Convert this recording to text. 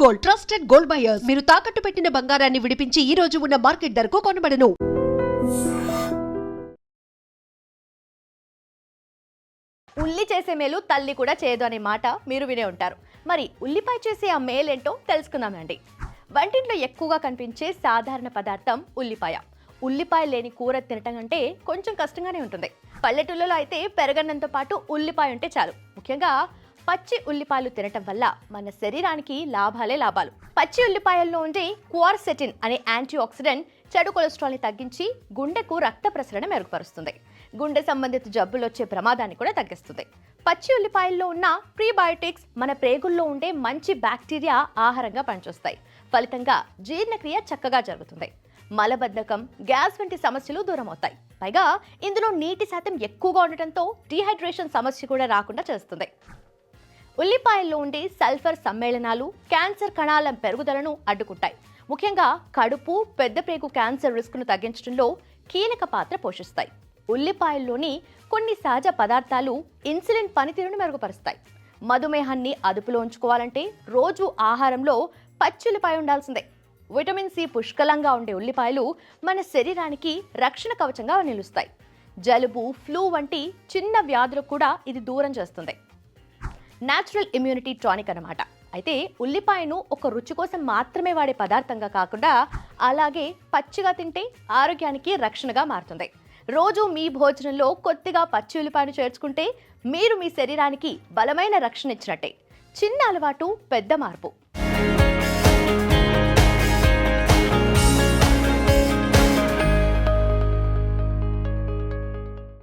Gold, trusted gold buyers. మీరు తాకట్టు పెట్టిన బంగారాన్ని విడిపించి ఈ రోజు ఉన్న మార్కెట్ ధరకు కొనబడను. ఉల్లి చేసే మేలు తల్లి కూడా చేయదు అనే మాట మీరు వినే ఉంటారు. మరి ఉల్లిపాయ చేసే ఆ మేలేంటో తెలుసుకుందామండి. వంటింట్లో ఎక్కువగా కనిపించే సాధారణ పదార్థం ఉల్లిపాయ. ఉల్లిపాయ లేని కూర తినటం అంటే కొంచెం కష్టంగానే ఉంటుంది. పల్లెటూళ్ళలో అయితే పెరగన్నంతో పాటు ఉల్లిపాయ ఉంటే చాలు. ముఖ్యంగా పచ్చి ఉల్లిపాయలు తినటం వల్ల మన శరీరానికి లాభాలే లాభాలు. పచ్చి ఉల్లిపాయల్లో ఉండే క్వార్సెటిన్ అనే యాంటీ ఆక్సిడెంట్ చెడు కొలెస్ట్రాల్ని తగ్గించి గుండెకు రక్త ప్రసరణ మెరుగుపరుస్తుంది. గుండె సంబంధిత జబ్బులు వచ్చే ప్రమాదాన్ని కూడా తగ్గిస్తుంది. పచ్చి ఉల్లిపాయల్లో ఉన్న ప్రీబయోటిక్స్ మన ప్రేగుల్లో ఉండే మంచి బ్యాక్టీరియా ఆహారంగా పనిచేస్తాయి. ఫలితంగా జీర్ణక్రియ చక్కగా జరుగుతుంది. మలబద్ధకం, గ్యాస్ వంటి సమస్యలు దూరం అవుతాయి. పైగా ఇందులో నీటి శాతం ఎక్కువగా ఉండటంతో డీహైడ్రేషన్ సమస్య కూడా రాకుండా చేస్తుంది. ఉల్లిపాయల్లో ఉండే సల్ఫర్ సమ్మేళనాలు క్యాన్సర్ కణాల పెరుగుదలను అడ్డుకుంటాయి. ముఖ్యంగా కడుపు, పెద్ద ప్రేగు క్యాన్సర్ రిస్క్ను తగ్గించడంలో కీలక పాత్ర పోషిస్తాయి. ఉల్లిపాయల్లోని కొన్ని సహజ పదార్థాలు ఇన్సులిన్ పనితీరును మెరుగుపరుస్తాయి. మధుమేహాన్ని అదుపులో ఉంచుకోవాలంటే రోజు ఆహారంలో పచ్చి ఉల్లిపాయ ఉండాల్సిందే. విటమిన్ సి పుష్కలంగా ఉండే ఉల్లిపాయలు మన శరీరానికి రక్షణ కవచంగా నిలుస్తాయి. జలుబు, ఫ్లూ వంటి చిన్న వ్యాధులకు కూడా ఇది దూరం చేస్తుంది. న్యాచురల్ ఇమ్యూనిటీ టానిక్ అన్నమాట. అయితే ఉల్లిపాయను ఒక రుచి కోసం మాత్రమే వాడే పదార్థంగా కాకుండా అలాగే పచ్చిగా తింటే ఆరోగ్యానికి రక్షణగా మారుతుంది. రోజు మీ భోజనంలో కొద్దిగా పచ్చి ఉల్లిపాయను చేర్చుకుంటే మీరు మీ శరీరానికి బలమైన రక్షణ ఇచ్చినట్టే. చిన్న అలవాటు, పెద్ద మార్పు.